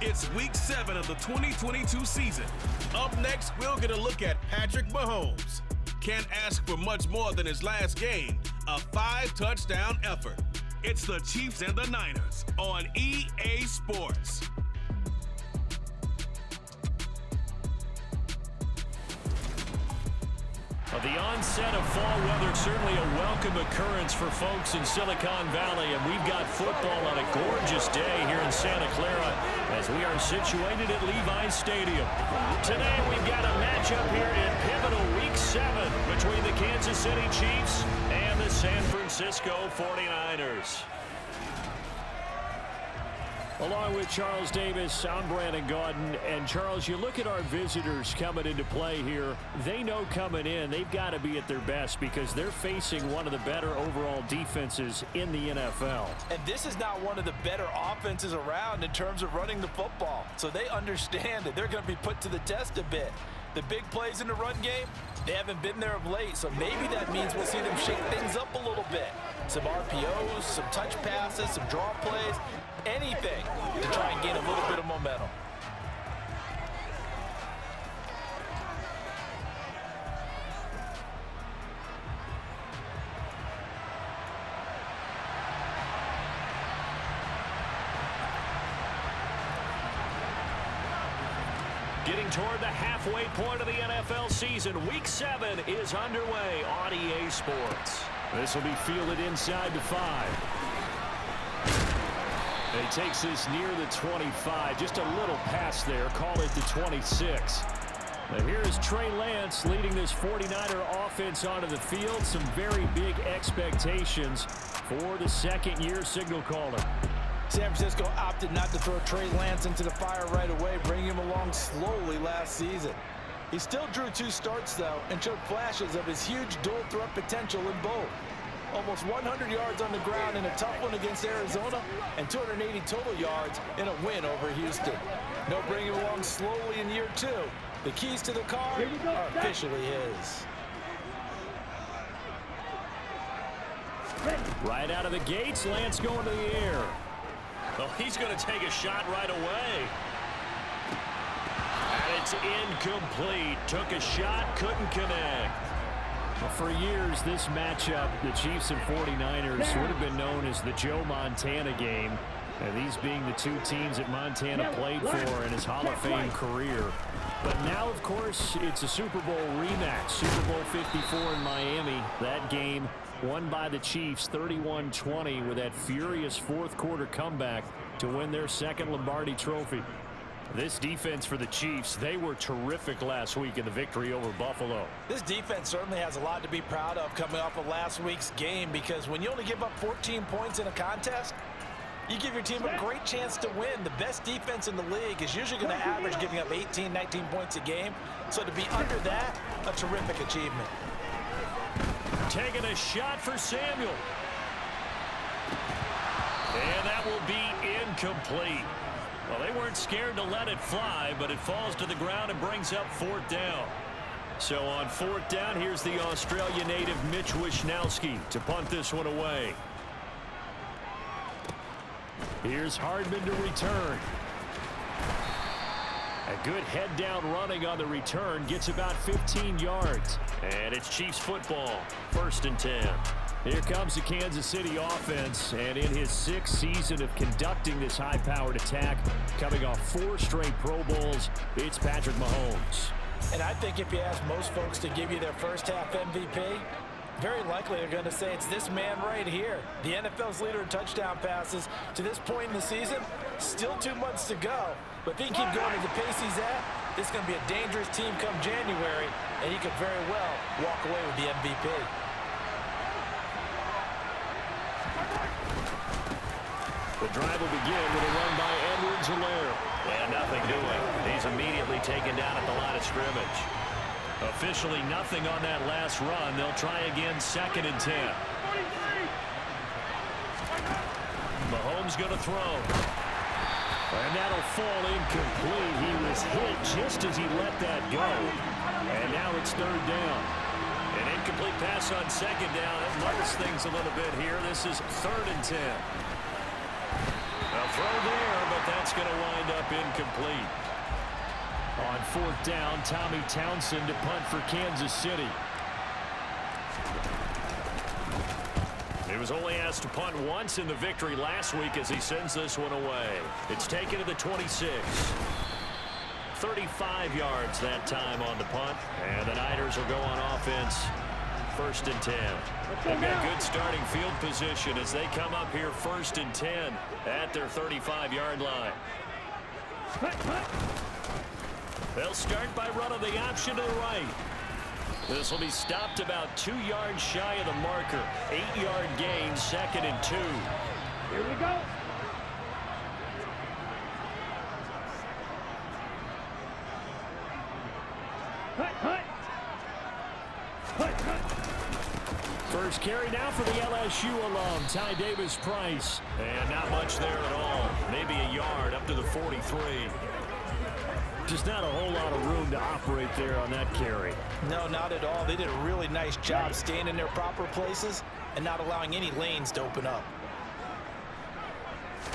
It's Week 7 of the 2022 season. Up next, we'll get a look at Patrick Mahomes. Can't ask for much more than his last game, a 5-touchdown effort. It's the Chiefs and the Niners on EA Sports. The onset of fall weather, certainly a welcome occurrence for folks in Silicon Valley, and we've got football on a gorgeous day here in Santa Clara as we are situated at Levi's Stadium. Today we've got a matchup here in pivotal Week 7 between the Kansas City Chiefs and the San Francisco 49ers. Along with Charles Davis, I'm Brandon Gaudin. And Charles, you look at our visitors coming into play here. They know coming in they've got to be at their best because they're facing one of the better overall defenses in the NFL. And this is not one of the better offenses around in terms of running the football. So they understand that they're going to be put to the test a bit. The big plays in the run game, they haven't been there of late. So maybe that means we'll see them shake things up a little bit. Some RPOs, some touch passes, some draw plays. Anything to try and gain a little bit of momentum. Getting toward the halfway point of the NFL season, Week 7 is underway on EA Sports. This will be fielded inside the 5. He takes this near the 25, just a little pass there, call it the 26. Now here is Trey Lance leading this 49er offense onto the field. Some very big expectations for the second-year signal caller. San Francisco opted not to throw Trey Lance into the fire right away, bringing him along slowly last season. He still drew 2 starts, though, and showed flashes of his huge dual-threat potential in both. Almost 100 yards on the ground in a tough one against Arizona, and 280 total yards in a win over Houston. No bringing him along slowly in year 2. The keys to the car are officially his. Right out of the gates, Lance going to the air. Well, he's going to take a shot right away. And it's incomplete. Took a shot, couldn't connect. For years, this matchup, the Chiefs and 49ers, would have been known as the Joe Montana game. And these being the 2 teams that Montana played for in his Hall of Fame career. But now, of course, it's a Super Bowl rematch. Super Bowl 54 in Miami. That game won by the Chiefs 31-20 with that furious fourth-quarter comeback to win their second Lombardi trophy. This defense for the Chiefs, they were terrific last week in the victory over Buffalo. This defense certainly has a lot to be proud of coming off of last week's game, because when you only give up 14 points in a contest, you give your team a great chance to win. The best defense in the league is usually going to average giving up 18, 19 points a game. So to be under that, a terrific achievement. Taking a shot for Samuel. And that will be incomplete. Well, they weren't scared to let it fly, but it falls to the ground and brings up 4th down. So on 4th down, here's the Australia native Mitch Wishnowsky to punt this one away. Here's Hardman to return. A good head-down running on the return, gets about 15 yards. And it's Chiefs football, 1st and 10. Here comes the Kansas City offense, and in his 6th season of conducting this high-powered attack, coming off 4 straight Pro Bowls, it's Patrick Mahomes. And I think if you ask most folks to give you their first-half MVP, very likely they're going to say it's this man right here. The NFL's leader in touchdown passes to this point in the season. Still 2 months to go, but if he can keep going at the pace he's at, this is going to be a dangerous team come January, and he could very well walk away with the MVP. The drive will begin with a run by Edwards-Helaire. And nothing doing. He's immediately taken down at the line of scrimmage. Officially nothing on that last run. They'll try again 2nd and 10. Mahomes going to throw. And that'll fall incomplete. He was hit just as he let that go. And now it's 3rd down. An incomplete pass on 2nd down. It lowers things a little bit here. This is 3rd and 10. A throw there, but that's going to wind up incomplete. On fourth down, Tommy Townsend to punt for Kansas City. He was only asked to punt once in the victory last week as he sends this one away. It's taken to the 26. 35 yards that time on the punt. And the Niners will go on offense. 1st and 10. They've got good starting field position as they come up here 1st and 10 at their 35-yard line. They'll start by running the option to the right. This will be stopped about 2 yards shy of the marker. 8-yard gain, 2nd and 2. Here we go. First carry now for the LSU alum, Ty Davis-Price. And not much there at all. Maybe a yard up to the 43. Just not a whole lot of room to operate there on that carry. No, not at all. They did a really nice job staying in their proper places and not allowing any lanes to open up.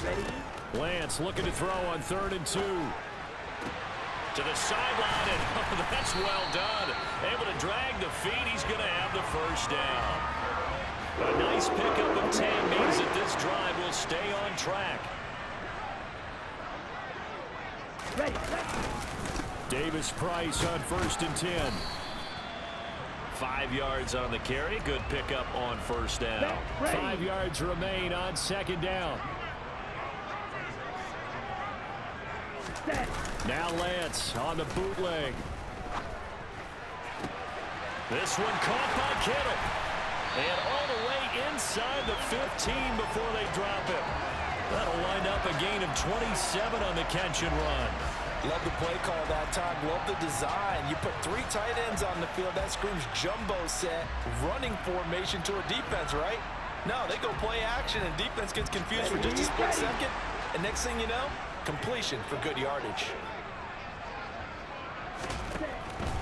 Ready? Lance looking to throw on 3rd and 2. To the sideline, and oh, that's well done. Able to drag the feet. He's going to have the first down. A nice pickup of 10 means that this drive will stay on track. Ready. Davis-Price on 1st and 10. 5 yards on the carry. Good pickup on 1st down. 5 yards remain on 2nd down. Now Lance on the bootleg. This one caught by Kittle. And all the way inside the 15 before they drop it. That'll wind up a gain of 27 on the catch and run. Love the play call that time. Love the design. You put 3 tight ends on the field. That screams jumbo set, running formation to a defense, right? No, they go play action, and defense gets confused for just a split second. And next thing you know, completion for good yardage.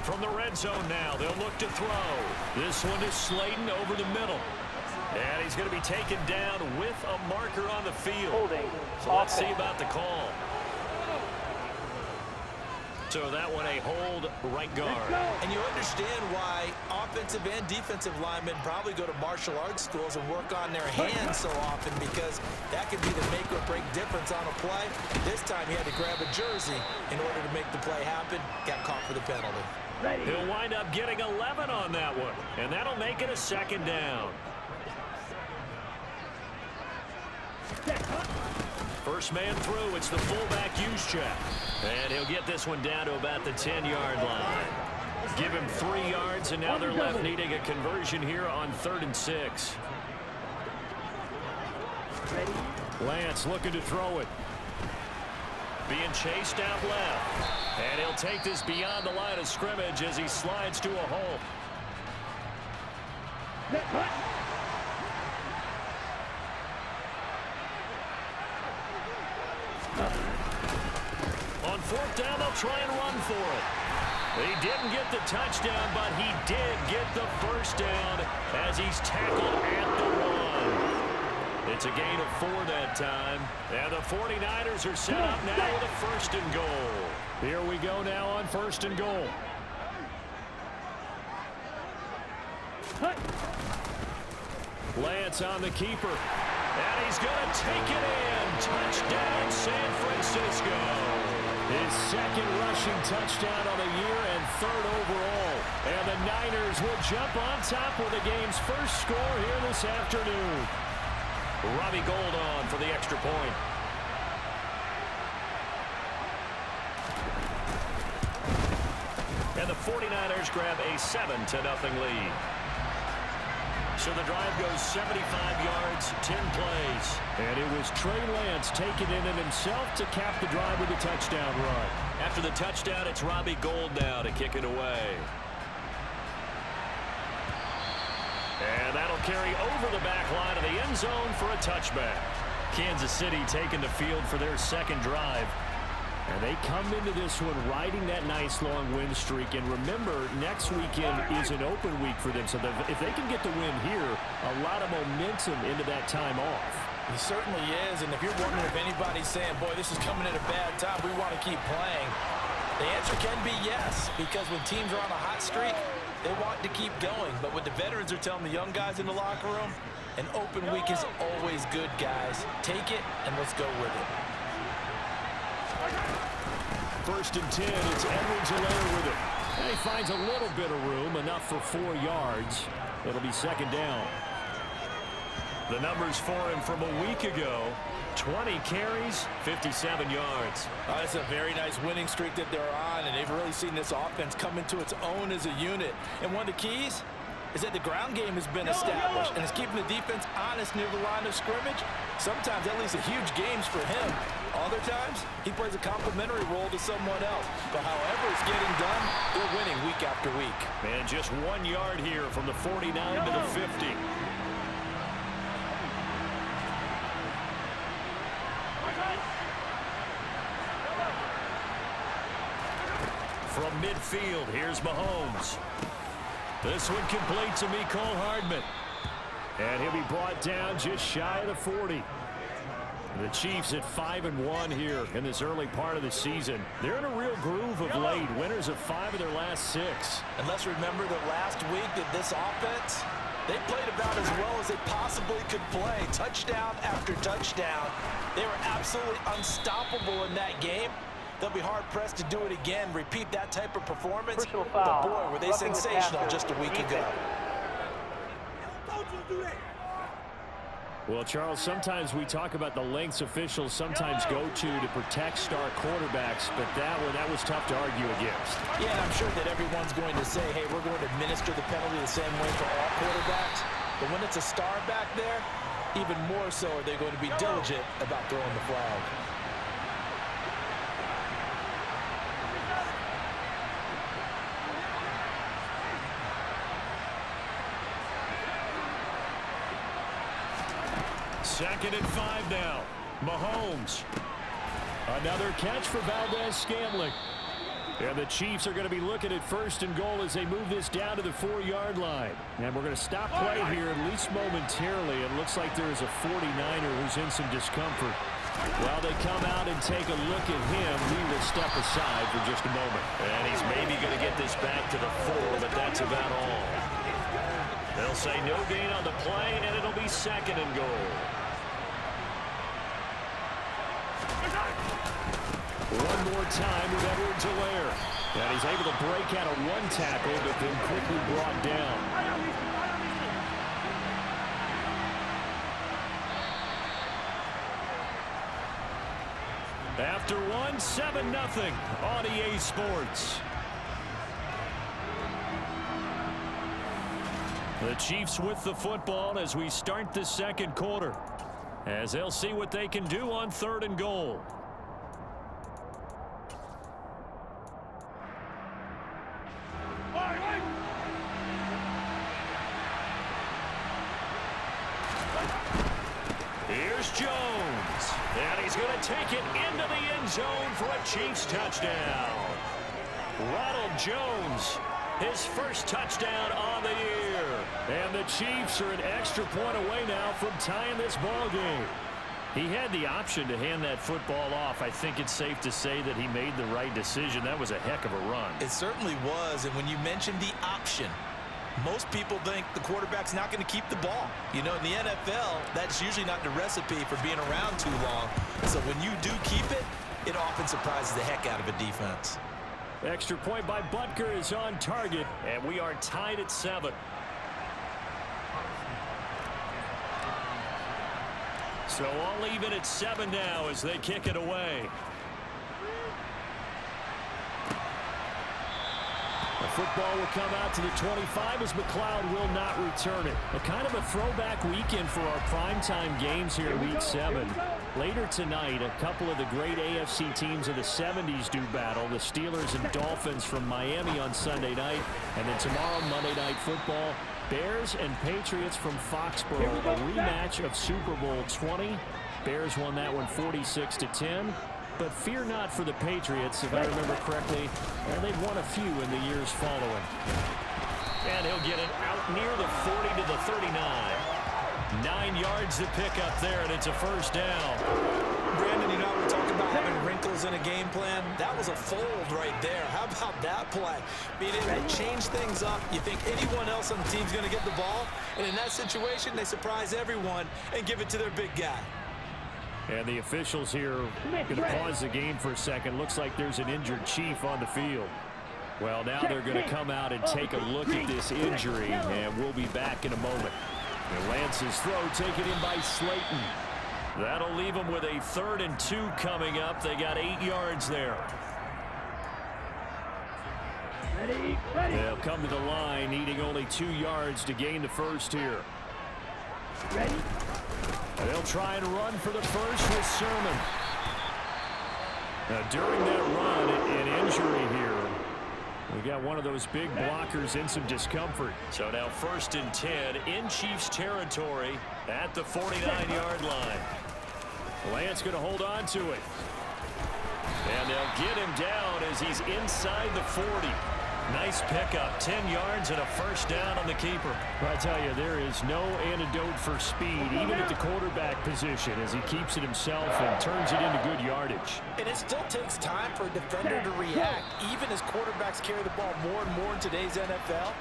From the red zone now, they'll look to throw. This one is Slayton over the middle. And he's going to be taken down with a marker on the field. Holding. So let's see about the call. So that one a hold right guard. And you understand why offensive and defensive linemen probably go to martial arts schools and work on their hands so often, because that could be the make or break difference on a play. This time he had to grab a jersey in order to make the play happen. Got caught for the penalty. Ready. He'll wind up getting 11 on that one. And that'll make it a 2nd down. First man through, it's the fullback Juszczyk. And he'll get this one down to about the 10-yard line. Give him 3 yards, and now they're left needing a conversion here on 3rd and 6. Ready. Lance looking to throw it. Being chased out left. And he'll take this beyond the line of scrimmage as he slides to a hole. On 4th down, they'll try and run for it. He didn't get the touchdown, but he did get the first down as he's tackled at the 1. It's a gain of 4 that time. And the 49ers are set up now with a 1st and goal. Here we go now on 1st and goal. Lance on the keeper. And he's going to take it in. Touchdown, San Francisco. His 2nd rushing touchdown on the year and 3rd overall. And the Niners will jump on top with the game's first score here this afternoon. Robbie Gould on for the extra point. And the 49ers grab a 7-0 lead. So the drive goes 75 yards, 10 plays. And it was Trey Lance taking it in himself to cap the drive with a touchdown run. After the touchdown, it's Robbie Gould now to kick it away. And that'll carry over the back line of the end zone for a touchback. Kansas City taking the field for their 2nd drive. And they come into this one riding that nice long win streak. And remember, next weekend is an open week for them. So if they can get the win here, a lot of momentum into that time off. He certainly is, and if you're wondering if anybody's saying, boy, this is coming at a bad time, we want to keep playing, the answer can be yes, because when teams are on a hot streak, they want to keep going. But what the veterans are telling the young guys in the locker room, an open week is always good, guys. Take it, and let's go with it. 1st and 10, it's Edwards-Helaire with it. And he finds a little bit of room, enough for 4 yards. It'll be 2nd down. The numbers for him from a week ago, 20 carries, 57 yards. That's a very nice winning streak that they're on, and they've really seen this offense come into its own as a unit. And one of the keys is that the ground game has been established, and it's keeping the defense honest near the line of scrimmage. Sometimes that leads to huge games for him. Other times, he plays a complementary role to someone else. But however it's getting done, they're winning week after week. And just 1 yard here from the 49 to the 50. From midfield, here's Mahomes. This one complete to Mecole Hardman. And he'll be brought down just shy of the 40. The Chiefs at 5-1 here in this early part of the season. They're in a real groove of late. Winners of 5 of their last 6. And let's remember that last week that this offense, they played about as well as they possibly could play. Touchdown after touchdown. They were absolutely unstoppable in that game. They'll be hard-pressed to do it again, repeat that type of performance. But boy, were they sensational just a week ago. Well, Charles, sometimes we talk about the lengths officials sometimes go to protect star quarterbacks, but that was tough to argue against. Yeah, and I'm sure that everyone's going to say, hey, we're going to administer the penalty the same way for all quarterbacks. But when it's a star back there, even more so are they going to be diligent about throwing the flag. Second and 5 now. Mahomes. Another catch for Valdez-Scantling. And the Chiefs are going to be looking at 1st and goal as they move this down to the 4-yard line. And we're going to stop play here at least momentarily. It looks like there is a 49er who's in some discomfort. While they come out and take a look at him, we will step aside for just a moment. And he's maybe going to get this back to the 4, but that's about all. They'll say no gain on the play, and it'll be 2nd and goal. One more time with Edwards-Helaire. And he's able to break out of 1 tackle, but then quickly brought down. After 1, 7-0 on EA Sports. The Chiefs with the football as we start the 2nd quarter, as they'll see what they can do on 3rd and goal. Here's Jones, and he's going to take it into the end zone for a Chiefs touchdown. Ronald Jones, his first touchdown on the year. And the Chiefs are an extra point away now from tying this ball game. He had the option to hand that football off. I think it's safe to say that he made the right decision. That was a heck of a run. It certainly was, and when you mentioned the option, most people think the quarterback's not going to keep the ball. You know, in the NFL, that's usually not the recipe for being around too long. So when you do keep it, it often surprises the heck out of a defense. Extra point by Butker is on target, and we are tied at 7. So all even at 7 now as they kick it away. The football will come out to the 25 as McLeod will not return it. A kind of a throwback weekend for our primetime games here in Week 7. Later tonight, a couple of the great AFC teams of the 70s do battle. The Steelers and Dolphins from Miami on Sunday night. And then tomorrow, Monday Night Football, Bears and Patriots from Foxborough. A rematch of Super Bowl 20. Bears won that one 46-10. But fear not for the Patriots, if I remember correctly. And they've won a few in the years following. And he'll get it out near the 40 to the 39. 9 yards to pick up there, and it's a first down. Brandon, you know, we're talking about having wrinkles in a game plan. That was a fold right there. How about that play? Being able to change things up. You think anyone else on the team's going to get the ball, and in that situation, they surprise everyone and give it to their big guy. And the officials here going to pause the game for a second. Looks like there's an injured Chief on the field. Well, now they're going to come out and take a look at this injury, and we'll be back in a moment. And Lance's throw taken in by Slayton. That'll leave them with a 3rd and 2 coming up. They got 8 yards there. They'll come to the line, needing only 2 yards to gain the first here. Ready? They'll try and run for the first with Sermon. Now, during that run, an injury here. We got one of those big blockers in some discomfort. So now 1st and 10 in Chiefs territory at the 49-yard line. Lance going to hold on to it. And they'll get him down as he's inside the 40. Nice pickup, 10 yards and a first down on the keeper. Well, I tell you, there is no antidote for speed, even at the quarterback position, as he keeps it himself and turns it into good yardage. And it still takes time for a defender to react, even as quarterbacks carry the ball more and more in today's NFL.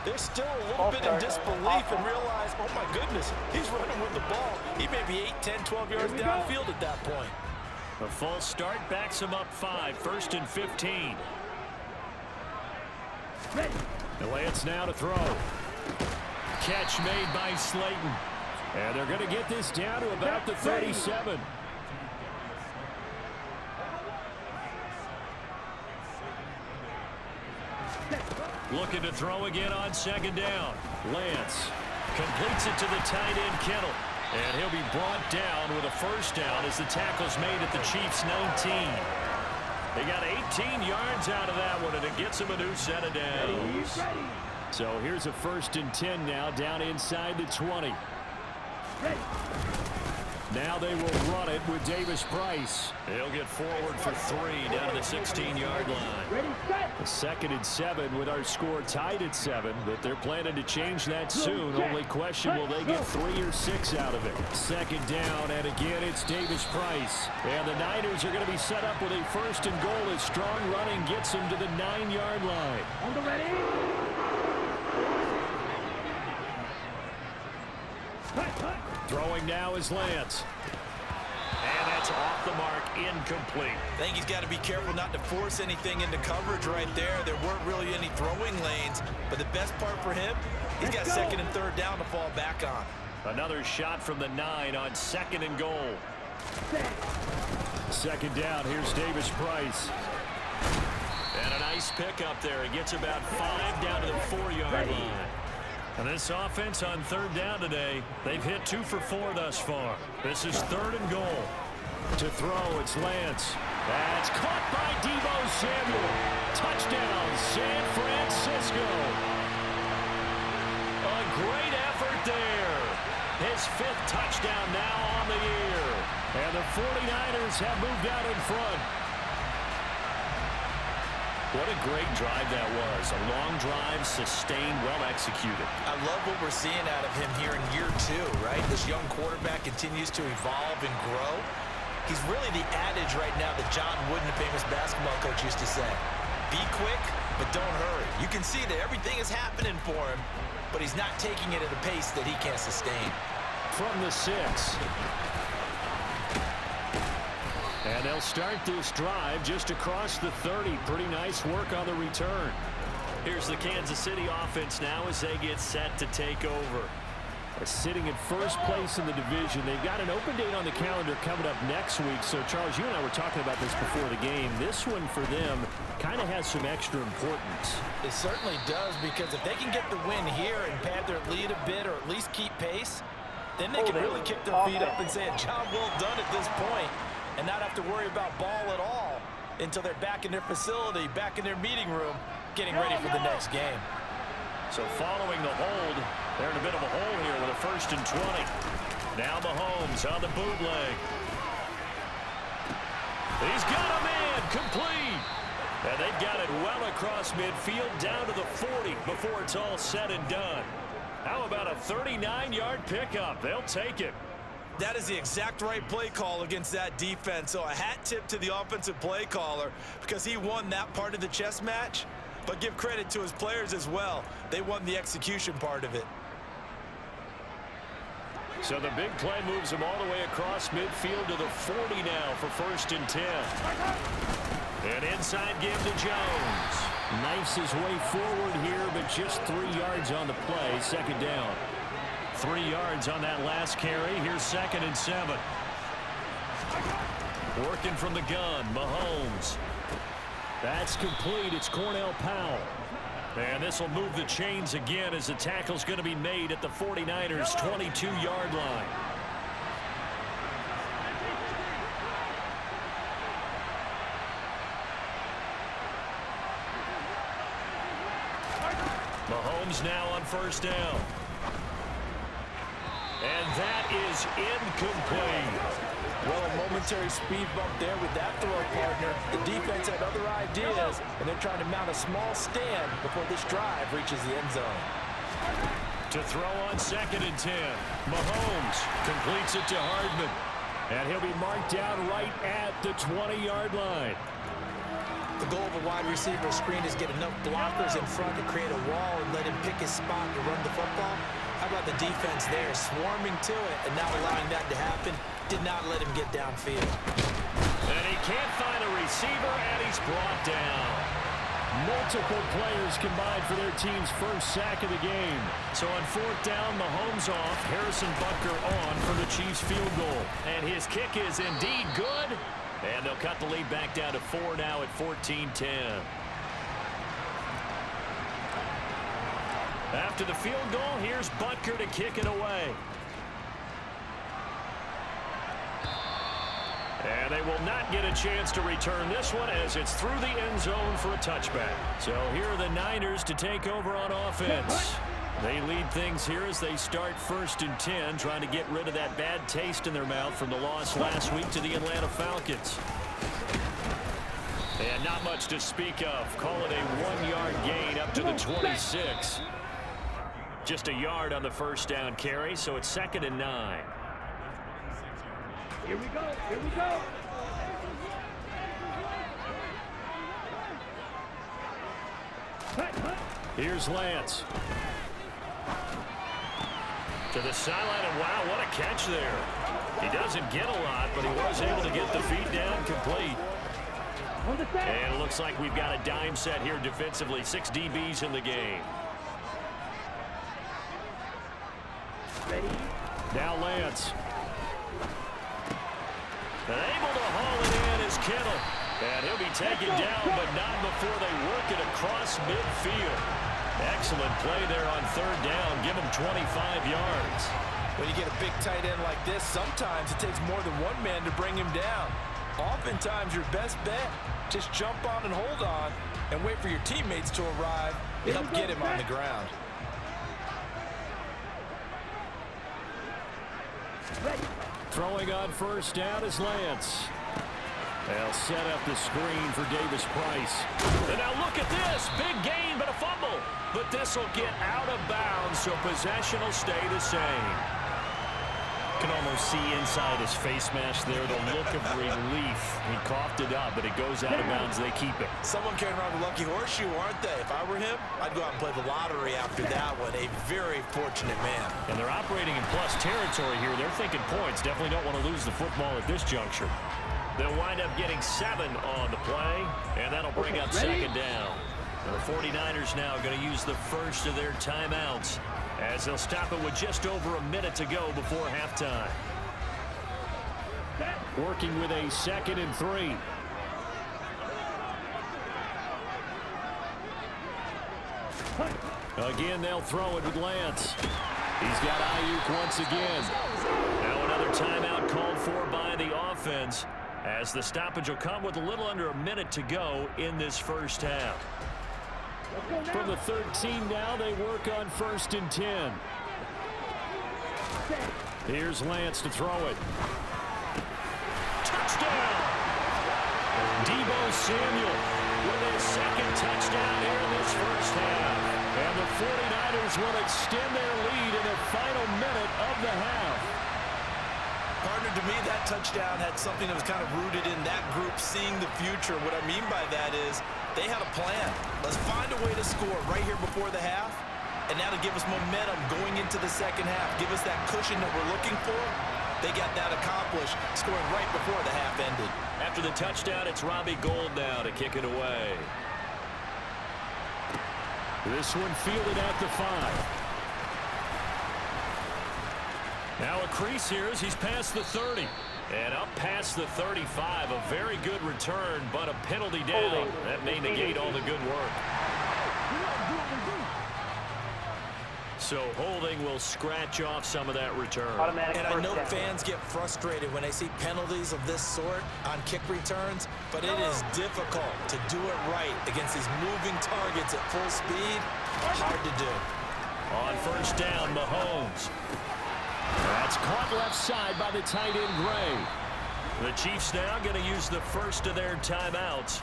They're still a little bit in disbelief and realize, oh my goodness, he's running with the ball. He may be 8, 10, 12 yards downfield at that point. A false start backs him up 5, 1st and 15. The Lance now to throw. Catch made by Slayton. And they're going to get this down to about the 37. Looking to throw again on 2nd down. Lance completes it to the tight end Kittle. And he'll be brought down with a first down as the tackle's made at the Chiefs' 19. They got 18 yards out of that one, and it gets them a new set of downs. So here's a 1st and 10 now, down inside the 20. Now they will run it with Davis Price. He'll get forward for 3 down to the 16-yard line. A 2nd and 7 with our score tied at 7, but they're planning to change that soon. Only question, will they get 3 or 6 out of it? 2nd down, and again it's Davis Price. And the Niners are going to be set up with a 1st and goal as strong running gets them to the 9-yard line. On the ready? Throwing now is Lance. And that's off the mark, incomplete. I think he's got to be careful not to force anything into coverage right there. There weren't really any throwing lanes, but the best part for him, he's got 2nd and 3rd down to fall back on. Another shot from the 9 on 2nd and goal. 2nd down, here's Davis Price. And a nice pick up there. He gets about 5 down to the 4-yard line. And this offense on 3rd down today, they've hit 2 for 4 thus far. This is 3rd and goal. To throw, it's Lance. That's caught by Deebo Samuel. Touchdown, San Francisco. A great effort there. His 5th touchdown now on the year. And the 49ers have moved out in front. What a great drive that was. A long drive, sustained, well executed. I love what we're seeing out of him here in year 2, right? This young quarterback continues to evolve and grow. He's really the adage right now that John Wooden, the famous basketball coach, used to say. Be quick, but don't hurry. You can see that everything is happening for him, but he's not taking it at a pace that he can't sustain. From the 6. And they'll start this drive just across the 30. Pretty nice work on the return. Here's the Kansas City offense now as they get set to take over. They're sitting in 1st place in the division. They've got an open date on the calendar coming up next week. So, Charles, you and I were talking about this before the game. This one for them kind of has some extra importance. It certainly does, because if they can get the win here and pad their lead a bit or at least keep pace, then they can really kick their feet up and say a job well done at this point, and not have to worry about ball at all until they're back in their facility, back in their meeting room, getting ready for the next game. So following the hold, they're in a bit of a hole here with a 1st and 20. Now Mahomes on the bootleg. He's got a man, complete. And they've got it well across midfield down to the 40 before it's all said and done. How about a 39-yard pickup? They'll take it. That is the exact right play call against that defense. So a hat tip to the offensive play caller because he won that part of the chess match. But give credit to his players as well. They won the execution part of it. So the big play moves him all the way across midfield to the 40 now for 1st and 10. An inside give to Jones. Knifes his way forward here, but just 3 yards on the play. 2nd down. 3 yards on that last carry. Here's 2nd and 7. Working from the gun, Mahomes. That's complete. It's Cornell Powell. And this will move the chains again as the tackle's going to be made at the 49ers' 22-yard line. Mahomes now on 1st down. And that is incomplete. Well, a momentary speed bump there with that throw partner. The defense had other ideas, and they're trying to mount a small stand before this drive reaches the end zone. To throw on 2nd and 10. Mahomes completes it to Hardman. And he'll be marked down right at the 20-yard line. The goal of a wide receiver screen is get enough blockers in front to create a wall and let him pick his spot to run the football. How about the defense there swarming to it and not allowing that to happen? Did not let him get downfield. And he can't find a receiver, and he's brought down. Multiple players combined for their team's 1st sack of the game. So on 4th down, Mahomes off, Harrison Butker on for the Chiefs field goal. And his kick is indeed good. And they'll cut the lead back down to 4 now at 14-10. After the field goal, here's Butker to kick it away. And they will not get a chance to return this one as it's through the end zone for a touchback. So here are the Niners to take over on offense. They lead things here as they start 1st and 10, trying to get rid of that bad taste in their mouth from the loss last week to the Atlanta Falcons. And not much to speak of. Call it a 1-yard gain up to the 26. Just a yard on the 1st down carry, so it's 2nd and 9. Here we go. Here we go. Here's Lance. To the sideline, and wow, what a catch there. He doesn't get a lot, but he was able to get the feet down complete. And it looks like we've got a dime set here defensively. 6 DBs in the game. Ready? Now Lance. And able to haul it in is Kittle. And he'll be taken down, but not before they work it across midfield. Excellent play there on 3rd down. Give him 25 yards. When you get a big tight end like this, sometimes it takes more than one man to bring him down. Oftentimes, your best bet, just jump on and hold on and wait for your teammates to arrive and help get him on the ground. Ready. Throwing on 1st down is Lance. They'll set up the screen for Davis Price. And now look at this. Big gain, but a fumble. But this will get out of bounds, so possession will stay the same. You can almost see inside his face mask there the look of relief. He coughed it up, but it goes out of bounds. They keep it. Someone carrying around a lucky horseshoe, aren't they? If I were him, I'd go out and play the lottery after that one. A very fortunate man. And they're operating in plus territory here. They're thinking points. Definitely don't want to lose the football at this juncture. They'll wind up getting 7 on the play, and that'll bring up 2nd down. And the 49ers now going to use the first of their timeouts as they'll stop it with just over a minute to go before halftime. Working with a 2nd and 3. Again, they'll throw it with Lance. He's got Ayuk once again. Now another timeout called for by the offense as the stoppage will come with a little under a minute to go in this 1st half. From the 13 now, they work on 1st and 10. Here's Lance to throw it. Touchdown! Deebo Samuel. with his second touchdown here in this first half. And the 49ers will extend their lead in the final minute of the half. Partner, to me, that touchdown had something that was kind of rooted in that group seeing the future. What I mean by that is they had a plan. Let's find a way to score right here before the half. And now to give us momentum going into the second half, give us that cushion that we're looking for. They got that accomplished, scoring right before the half ended. After the touchdown, it's Robbie Gould now to kick it away. This one fielded at the 5. Now a crease here as he's past the 30. And up past the 35. A very good return, but a penalty down. That may negate all the good work. So holding will scratch off some of that return. And I know fans get frustrated when they see penalties of this sort on kick returns, but it is difficult to do it right against these moving targets at full speed. Hard to do. On first down, Mahomes. That's caught left side by the tight end, Gray. The Chiefs now going to use the first of their timeouts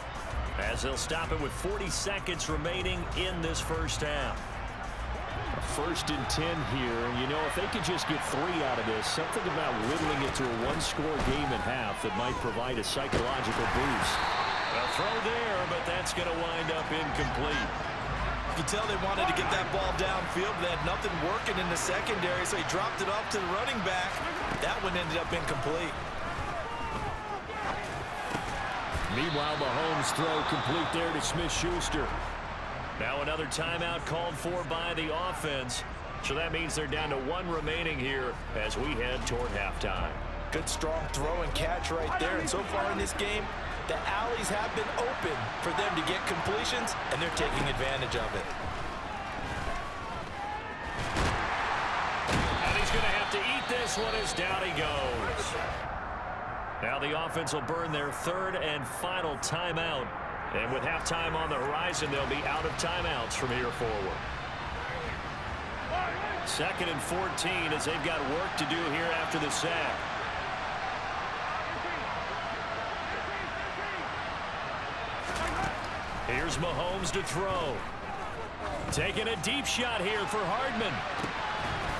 as they'll stop it with 40 seconds remaining in this first half. First and 10 here. You know, if they could just get 3 out of this, something about whittling it to a one-score game at half that might provide a psychological boost. A throw there, but that's going to wind up incomplete. You can tell they wanted to get that ball downfield, but they had nothing working in the secondary, so he dropped it off to the running back. That one ended up incomplete. Meanwhile, Mahomes' throw complete there to Smith-Schuster. Now another timeout called for by the offense. So that means they're down to 1 remaining here as we head toward halftime. Good strong throw and catch right there. And so far in this game, the alleys have been open for them to get completions, and they're taking advantage of it. And he's going to have to eat this one as down he goes. Now the offense will burn their 3rd and final timeout. And with halftime on the horizon, they'll be out of timeouts from here forward. 2nd and 14 as they've got work to do here after the sack. Here's Mahomes to throw. Taking a deep shot here for Hardman.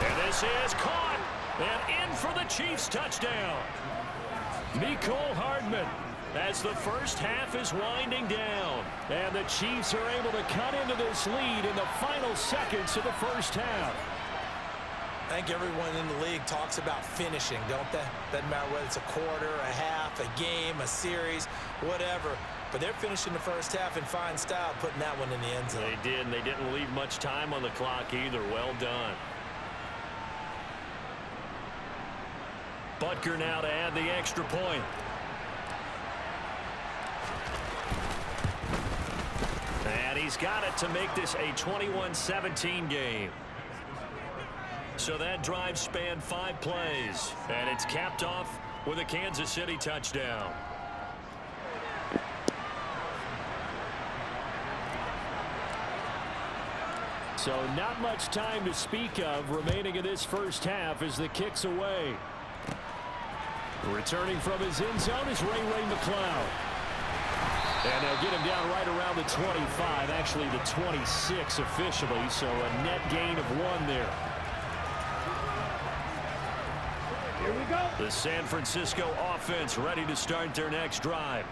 And this is caught. And in for the Chiefs touchdown. Mecole Hardman. As the first half is winding down. And the Chiefs are able to cut into this lead in the final seconds of the first half. I think everyone in the league talks about finishing, don't they? Doesn't matter whether it's a quarter, a half, a game, a series, whatever. But they're finishing the first half in fine style, putting that one in the end zone. They did, and they didn't leave much time on the clock either. Well done. Butker now to add the extra point. And he's got it to make this a 21-17 game. So that drive spanned 5 plays. And it's capped off with a Kansas City touchdown. So not much time to speak of remaining in this first half as the kick's away. Returning from his end zone is Ray McCloud. And they'll get him down right around the 25, actually the 26 officially, so a net gain of 1 there. Here we go. The San Francisco offense ready to start their next drive.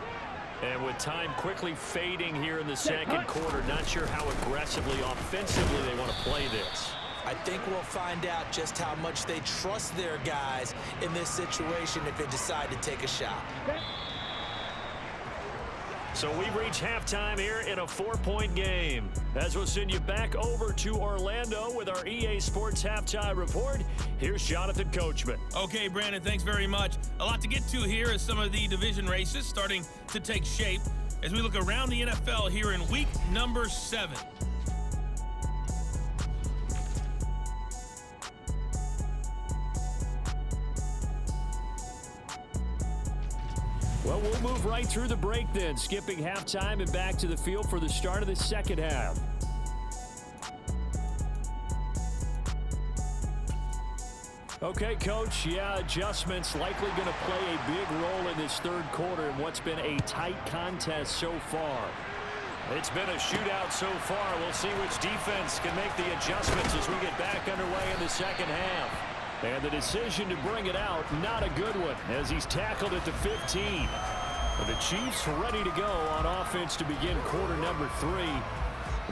And with time quickly fading here in the second quarter, not sure how aggressively, offensively they want to play this. I think we'll find out just how much they trust their guys in this situation if they decide to take a shot. So we've reached halftime here in a 4-point game. As we'll send you back over to Orlando with our EA Sports Halftime Report, here's Jonathan Coachman. Okay, Brandon, thanks very much. A lot to get to here as some of the division races starting to take shape as we look around the NFL here in week number 7. Well, we'll move right through the break then, skipping halftime and back to the field for the start of the second half. Okay, Coach, yeah, adjustments likely going to play a big role in this third quarter in what's been a tight contest so far. It's been a shootout so far. We'll see which defense can make the adjustments as we get back underway in the second half. And the decision to bring it out, not a good one, as he's tackled at the 15. The Chiefs ready to go on offense to begin quarter number 3.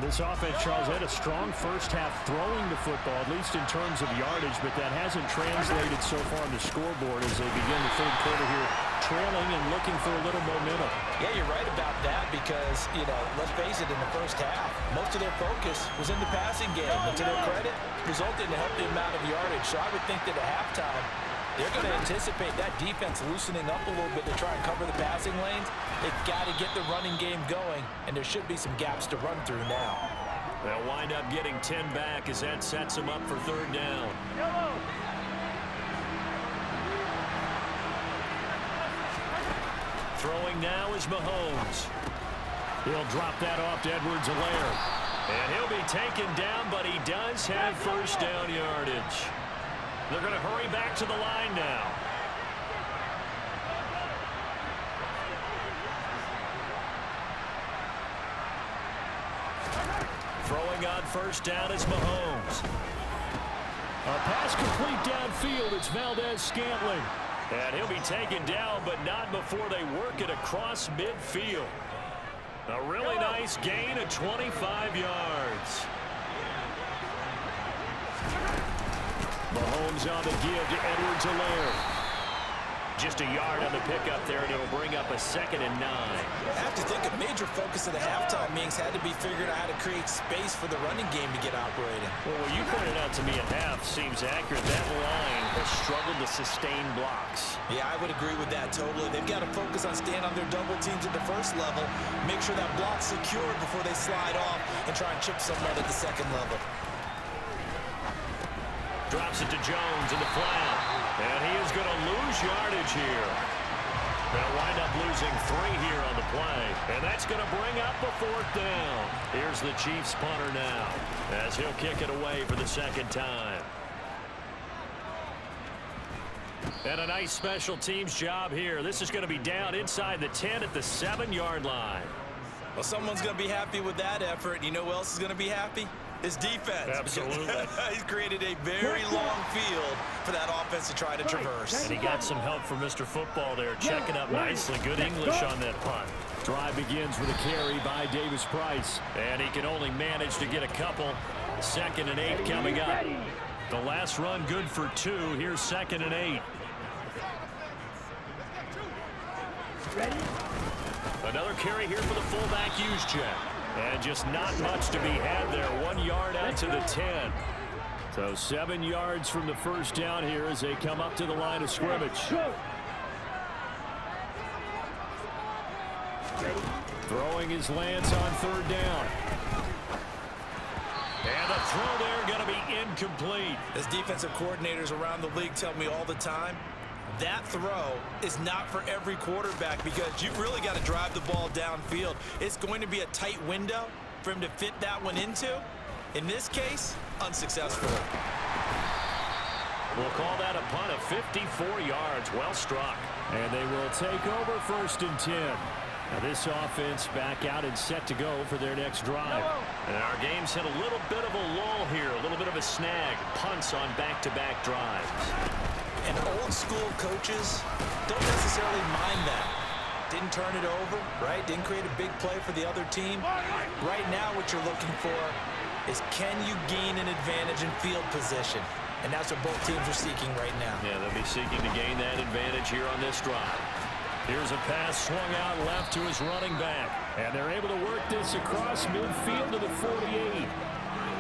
This offense, Charles, had a strong first half throwing the football, at least in terms of yardage, but that hasn't translated so far on the scoreboard as they begin the third quarter here, trailing and looking for a little momentum. Yeah, you're right about that because, let's face it, in the first half, most of their focus was in the passing game. And to their credit, resulted in a healthy amount of yardage. So I would think that at halftime, they're going to anticipate that defense loosening up a little bit to try and cover the passing lanes. They've got to get the running game going, and there should be some gaps to run through now. They'll wind up getting 10 back as that sets them up for third down. Throwing now is Mahomes. He'll drop that off to Edwards-Helaire. And he'll be taken down, but he does have first down yardage. They're going to hurry back to the line now. Throwing on first down is Mahomes. A pass complete downfield. It's Valdez-Scantling. And he'll be taken down, but not before they work it across midfield. A really nice gain of 25 yards. Mahomes on the give to Edwards-Helaire. Just a yard on the pickup there, and it'll bring up a 2nd and 9. I have to think a major focus of the halftime meetings had to be figuring out how to create space for the running game to get operating. Well, what you pointed out to me at half seems accurate. That line has struggled to sustain blocks. Yeah, I would agree with that totally. They've got to focus on staying on their double teams at the first level, make sure that block's secured before they slide off and try and chip someone at the second level. Drops it to Jones in the flat. And he is going to lose yardage here. They'll wind up losing 3 here on the play. And that's going to bring up a 4th down. Here's the Chiefs punter now as he'll kick it away for the 2nd time. And a nice special teams job here. This is going to be down inside the 10 at the 7-yard line. Well, someone's going to be happy with that effort. You know who else is going to be happy? His defense. Absolutely. He's created a very long field for that offense to try to traverse. And he got some help from Mr. Football there, checking up nicely. Good English on that punt. Drive begins with a carry by Davis Price. And he can only manage to get a couple. 2nd and 8 coming up. The last run good for 2. Here's 2nd and 8. Another carry here for the fullback Juszczyk. And just not much to be had there. 1 yard out to the 10. So 7 yards from the first down here as they come up to the line of scrimmage. Throwing his Lance on 3rd down. And the throw there going to be incomplete. As defensive coordinators around the league tell me all the time, that throw is not for every quarterback because you've really got to drive the ball downfield. It's going to be a tight window for him to fit that one into. In this case, unsuccessfully. We'll call that a punt of 54 yards. Well struck. And they will take over 1st and 10. Now this offense back out and set to go for their next drive. And our game's had a little bit of a lull here, a little bit of a snag. Punts on back-to-back drives. And old-school coaches don't necessarily mind that. Didn't turn it over, right? Didn't create a big play for the other team. Right now what you're looking for is can you gain an advantage in field position? And that's what both teams are seeking right now. Yeah, they'll be seeking to gain that advantage here on this drive. Here's a pass swung out left to his running back. And they're able to work this across midfield to the 48.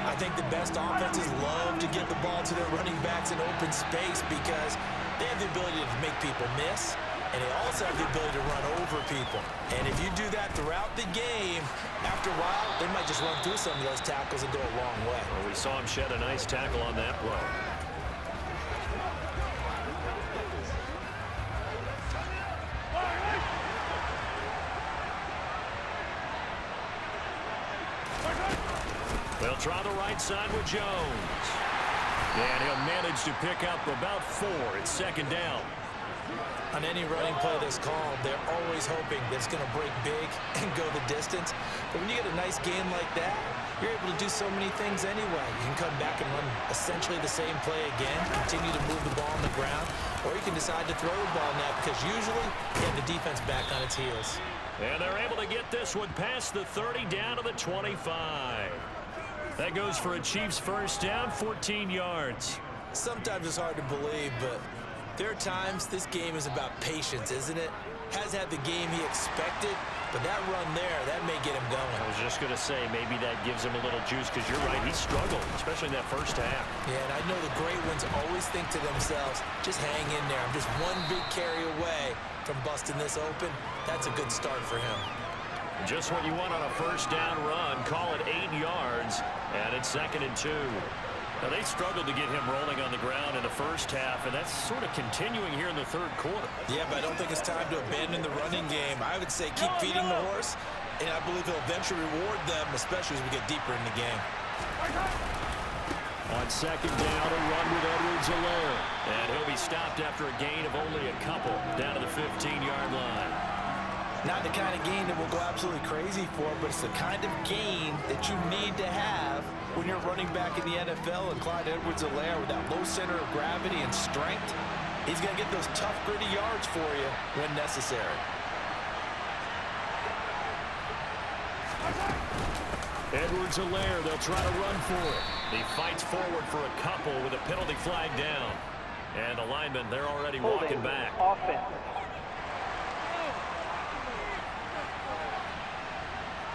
I think the best offenses love to get the ball to their running backs in open space because they have the ability to make people miss, and they also have the ability to run over people. And if you do that throughout the game, after a while, they might just run through some of those tackles and go a long way. Well, we saw him shed a nice tackle on that play. They'll try the right side with Jones. And he'll manage to pick up about 4. It's 2nd down. On any running play that's called, they're always always hoping that it's going to break big and go the distance. But when you get a nice game like that, you're able to do so many things anyway. You can come back and run essentially the same play again, continue to move the ball on the ground, or you can decide to throw the ball now because usually you have the defense back on its heels. And they're able to get this one past the 30 down to the 25. That goes for a Chiefs first down, 14 yards. Sometimes it's hard to believe, but there are times this game is about patience, isn't it? Has had the game he expected, but that run there, that may get him going. I was just going to say, maybe that gives him a little juice because you're right, he struggled, especially in that first half. Yeah, and I know the great ones always think to themselves, just hang in there. I'm just one big carry away from busting this open. That's a good start for him. Just what you want on a first down run. Call it 8 yards, and it's 2nd and 2. Now, they struggled to get him rolling on the ground in the first half, and that's sort of continuing here in the third quarter. Yeah, but I don't think it's time to abandon the running game. I would say keep feeding the horse, and I believe he'll eventually reward them, especially as we get deeper in the game. On 2nd down, a run with Edwards-Helaire. And he'll be stopped after a gain of only a couple down to the 15-yard line. Not the kind of gain that we'll go absolutely crazy for, but it's the kind of gain that you need to have when you're running back in the NFL. And Clyde Edwards-Helaire, with that low center of gravity and strength, he's going to get those tough, gritty yards for you when necessary. Edwards-Helaire, they'll try to run for it. He fights forward for a couple with a penalty flag down. And the linemen, they're already walking back. Offense.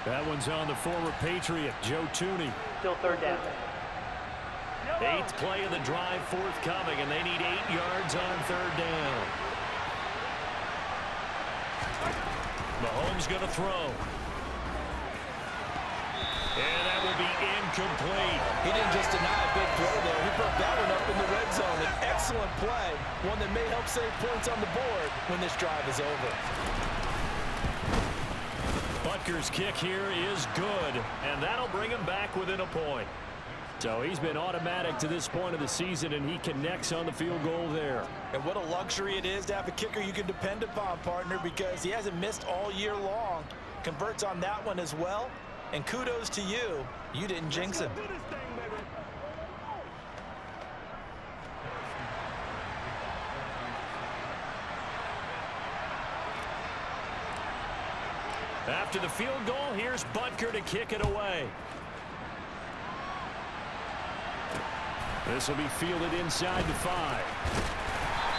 That one's on the former Patriot, Joe Tooney. Still 3rd down. 8th play of the drive forthcoming, and they need 8 yards on 3rd down. Mahomes going to throw. And that will be incomplete. He didn't just deny a big throw there. He put that one up in the red zone. An excellent play, one that may help save points on the board when this drive is over. Butker's kick here is good, and that'll bring him back within a point. So he's been automatic to this point of the season, and he connects on the field goal there. And what a luxury it is to have a kicker you can depend upon, partner, because he hasn't missed all year long. Converts on that one as well, and kudos to you. You didn't jinx him. After the field goal, here's Butker to kick it away. This will be fielded inside the 5.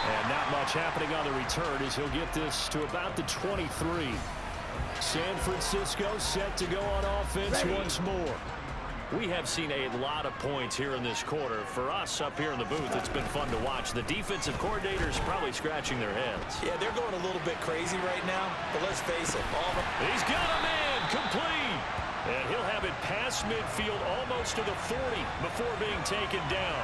And not much happening on the return as he'll get this to about the 23. San Francisco set to go on offense once more. We have seen a lot of points here in this quarter. For us up here in the booth, it's been fun to watch. The defensive coordinators probably scratching their heads. Yeah, they're going a little bit crazy right now, but let's face it. He's got a man complete. And he'll have it past midfield almost to the 40 before being taken down.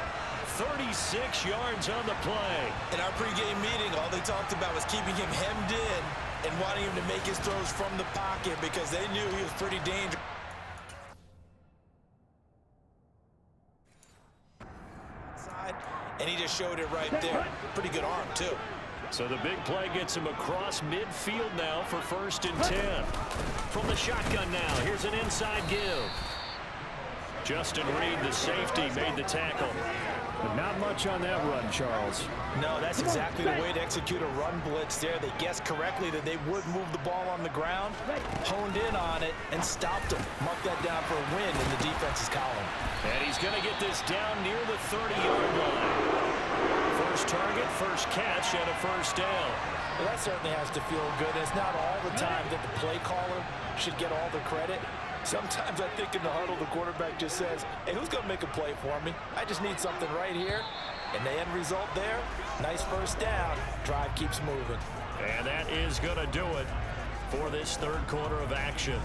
36 yards on the play. In our pregame meeting, all they talked about was keeping him hemmed in and wanting him to make his throws from the pocket because they knew he was pretty dangerous. And he just showed it right there. Pretty good arm, too. So the big play gets him across midfield now for 1st and 10. From the shotgun now, here's an inside give. Justin Reed, the safety, made the tackle. But not much on that run, Charles. No, that's exactly the way to execute a run blitz there. They guessed correctly that they would move the ball on the ground, honed in on it, and stopped him. Mark that down for a win in the defense's column. And he's going to get this down near the 30-yard line. First target, first catch, and a first down. Well, that certainly has to feel good. It's not all the time that the play caller should get all the credit. Sometimes I think in the huddle, the quarterback just says, hey, who's going to make a play for me? I just need something right here. And the end result there, nice first down. Drive keeps moving. And that is going to do it for this third quarter of action.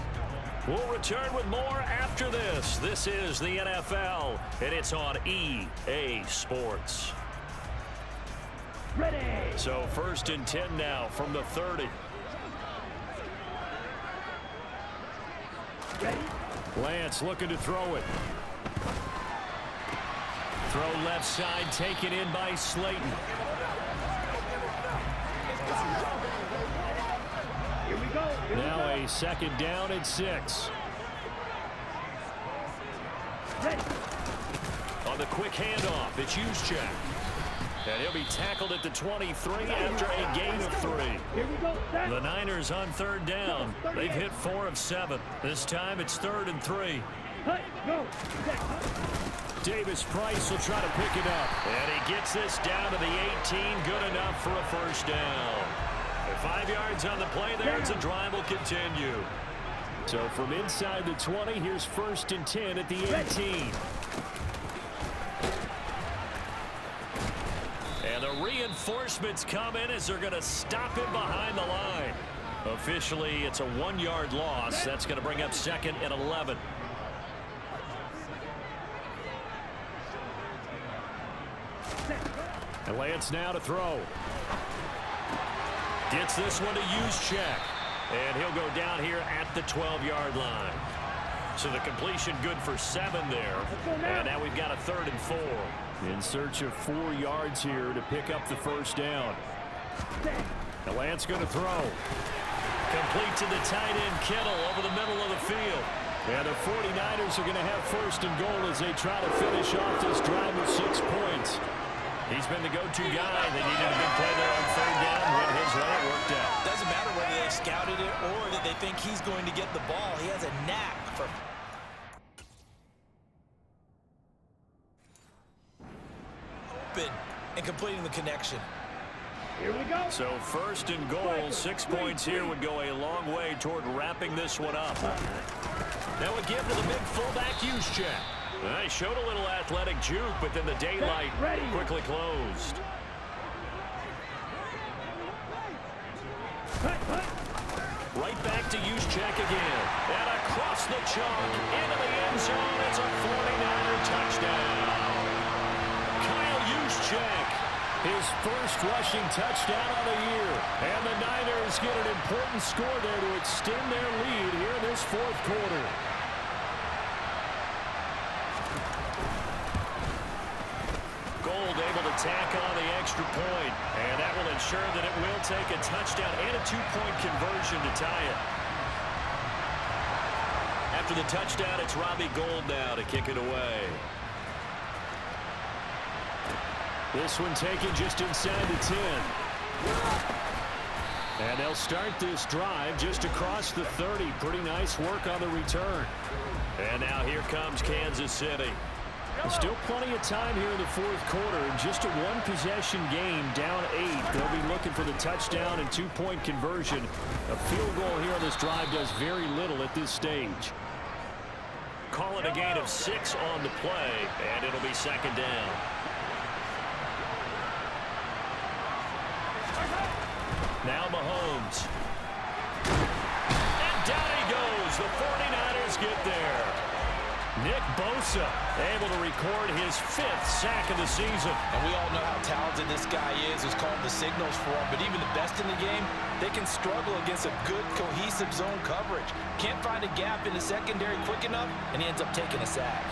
We'll return with more after this. This is the NFL, and it's on EA Sports. Ready. So 1st and 10 now from the 30. Ready. Lance looking to throw it. Throw left side, taken in by Slayton. Here we go. Now a second down and 6. Ready. On the quick handoff, it's Juszczyk. And he'll be tackled at the 23 after a gain of 3. Here we go. The Niners on third down. They've hit 4 of 7. This time it's 3rd and 3. Hey, go. Davis Price will try to pick it up. And he gets this down to the 18. Good enough for a first down. 5 yards on the play there. It's a drive will continue. So from inside the 20, here's 1st and 10 at the 18. And the reinforcements come in as they're going to stop him behind the line. Officially, it's a 1-yard loss. That's going to bring up 2nd and 11. And Lance now to throw. Gets this one to Juszczyk. And he'll go down here at the 12-yard line. So the completion good for 7 there. And now we've got a 3rd and 4. In search of 4 yards here to pick up the first down. And Lance going to throw. Complete to the tight end Kittle over the middle of the field. And the 49ers are going to have 1st and goal as they try to finish off this drive with 6 points. He's been the go-to guy. They needed a big play there on 3rd down. Went his way. It worked out. Doesn't matter whether they scouted it or that they think he's going to get the ball. He has a knack for open and completing the connection. Here we go. So 1st and goal, 6 points here would go a long way toward wrapping this one up. Now a give to the big fullback Juszczyk. He showed a little athletic juke, but then the daylight quickly closed. Right back to Juszczyk again. And across the chalk, into the end zone. It's a 49er touchdown. Kyle Juszczyk, his first rushing touchdown of the year. And the Niners get an important score there to extend their lead here in this 4th quarter. Gold able to tack on the extra point, and that will ensure that it will take a touchdown and a 2-point conversion to tie it. After the touchdown, it's Robbie Gould now to kick it away. This one taken just inside the 10. And they'll start this drive just across the 30. Pretty nice work on the return. And now here comes Kansas City. Still plenty of time here in the 4th quarter. Just a 1-possession game, down 8. They'll be looking for the touchdown and 2-point conversion. A field goal here on this drive does very little at this stage. Call it a gain of 6 on the play, and it'll be 2nd down. Now Mahomes. And down he goes. The 49ers get there. Nick Bosa able to record his 5th sack of the season. And we all know how talented this guy is. Who's called the signals for him. But even the best in the game, they can struggle against a good, cohesive zone coverage. Can't find a gap in the secondary quick enough, and he ends up taking a sack.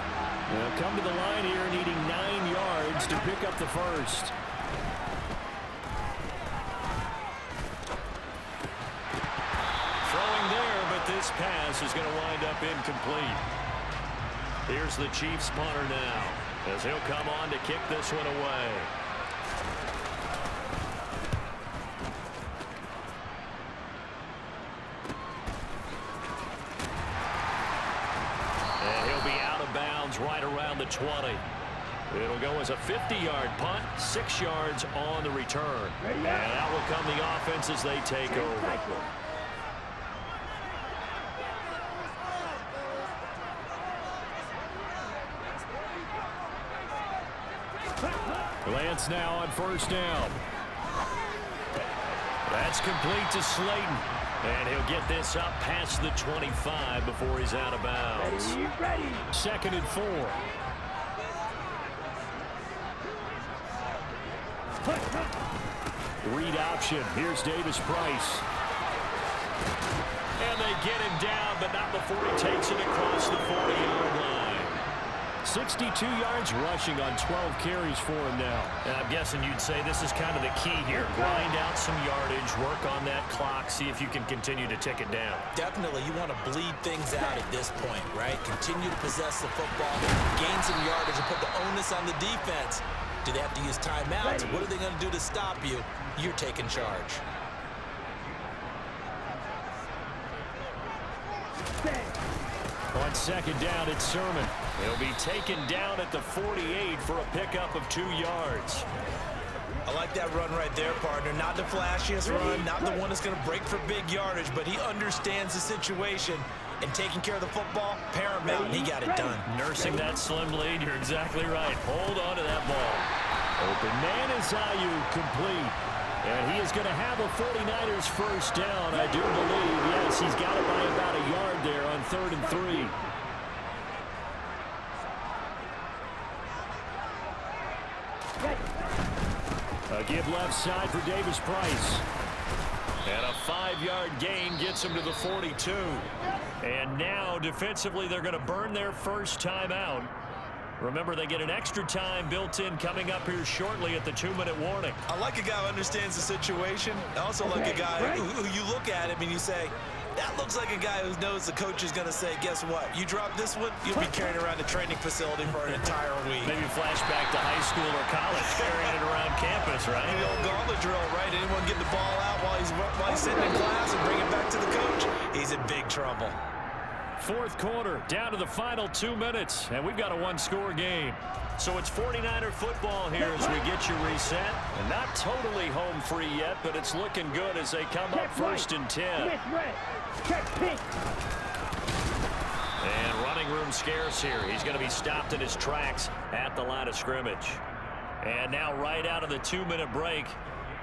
They'll come to the line here needing 9 yards to pick up the first. Throwing there, but this pass is going to wind up incomplete. Here's the Chiefs punter now, as he'll come on to kick this one away. And he'll be out of bounds right around the 20. It'll go as a 50-yard punt, 6 yards on the return. And out will come the offense as they take over. Lance now on 1st down. That's complete to Slayton. And he'll get this up past the 25 before he's out of bounds. Ready. 2nd and 4. Read option. Here's Davis Price. And they get him down, but not before he takes it across the 40-yard line. 62 yards rushing on 12 carries for him now. And I'm guessing you'd say this is kind of the key here. Grind out some yardage, work on that clock, see if you can continue to tick it down. Definitely, you want to bleed things out at this point, right? Continue to possess the football, gain some yardage, and put the onus on the defense. Do they have to use timeouts? What are they going to do to stop you? You're taking charge. On second down, it's Sermon. He'll be taken down at the 48 for a pickup of 2 yards. I like that run right there, partner. Not the flashiest run, not the one that's going to break for big yardage, but he understands the situation, and taking care of the football, paramount, and he got it done. Nursing that slim lead, you're exactly right. Hold on to that ball. Open man is Ayuk, complete. And he is going to have a 49ers first down, I do believe. Yes, he's got it by about a yard there on 3rd and 3. A give left side for Davis Price. And a 5-yard gain gets him to the 42. And now, defensively, they're going to burn their first timeout. Remember, they get an extra time built in coming up here shortly at the 2-minute warning. I like a guy who understands the situation. I also like a guy who you look at him and you say, that looks like a guy who knows the coach is going to say, guess what? You drop this one, you'll be carrying around the training facility for an entire week. Maybe flashback to high school or college, carrying it around campus, right? The old gauntlet drill, right? Anyone get the ball out while he's sitting in class and bring it back to the coach? He's in big trouble. Fourth quarter, down to the final 2 minutes, and we've got a one-score game. So it's 49er football here as we get you reset. And not totally home free yet, but it's looking good as they come up 1st and 10. And running room scarce here. He's going to be stopped in his tracks at the line of scrimmage. And now right out of the 2-minute break,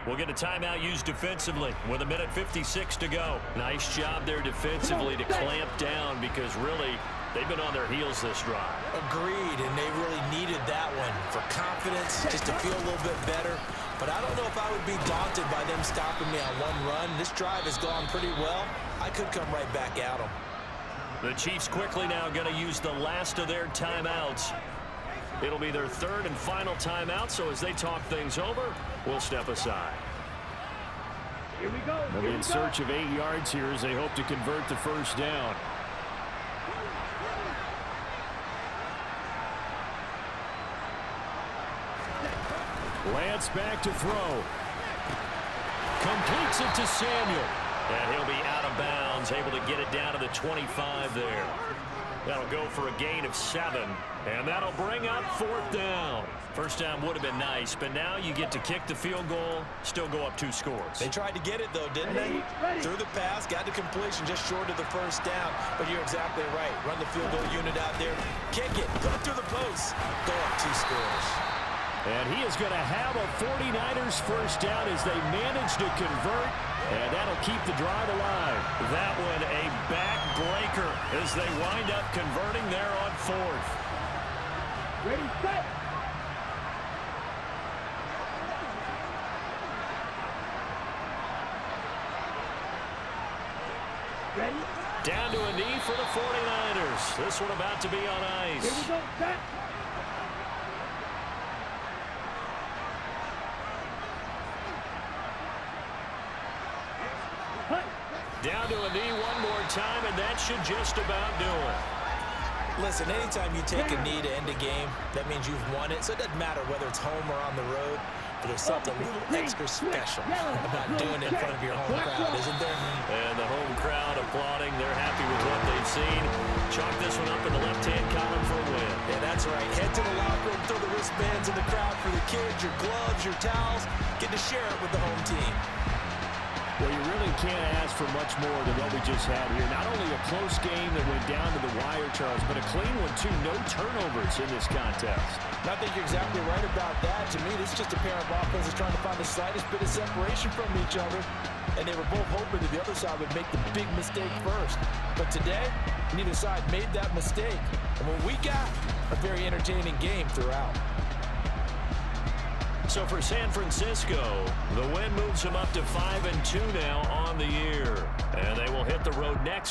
we'll get a timeout used defensively with 1:56 to go. Nice job there defensively to clamp down because really they've been on their heels this drive. Agreed, and they really needed that one for confidence, just to feel a little bit better. But I don't know if I would be daunted by them stopping me on one run. This drive has gone pretty well. I could come right back at them. The Chiefs quickly now going to use the last of their timeouts. It'll be their 3rd and final timeout, so as they talk things over, we'll step aside. Here we go. They'll be in search of 8 yards here as they hope to convert the first down. Lance back to throw. Completes it to Samuel. And he'll be out of bounds, able to get it down to the 25 there. That'll go for a gain of 7. And that'll bring up 4th down. First down would have been nice, but now you get to kick the field goal, still go up 2 scores. They tried to get it, though, didn't they? Threw the pass, got the completion just short of the first down. But you're exactly right. Run the field goal unit out there. Kick it. Put it through the post. Go up 2 scores. And he is going to have a 49ers first down as they manage to convert. And that'll keep the drive alive. That one a backbreaker as they wind up converting there on 4th. Ready, set. Ready. Down to a knee for the 49ers. This one about to be on ice. Here we go, set. Down to a knee one more time, and that should just about do it. Listen, anytime you take a knee to end a game, that means you've won it. So it doesn't matter whether it's home or on the road. But there's something a little extra special about doing it in front of your home crowd, isn't there? And the home crowd applauding. They're happy with what they've seen. Chalk this one up in the left-hand column for a win. Yeah, that's right. Head to the locker room, throw the wristbands in the crowd for the kids, your gloves, your towels. Get to share it with the home team. Well, you really can't ask for much more than what we just had here. Not only a close game that went down to the wire, Charles, but a clean one, too. No turnovers in this contest. I think you're exactly right about that. To me, this is just a pair of offenses trying to find the slightest bit of separation from each other. And they were both hoping that the other side would make the big mistake first. But today, neither side made that mistake. And what we got, a very entertaining game throughout. So for San Francisco, the win moves them up to 5-2 now on the year. And they will hit the road next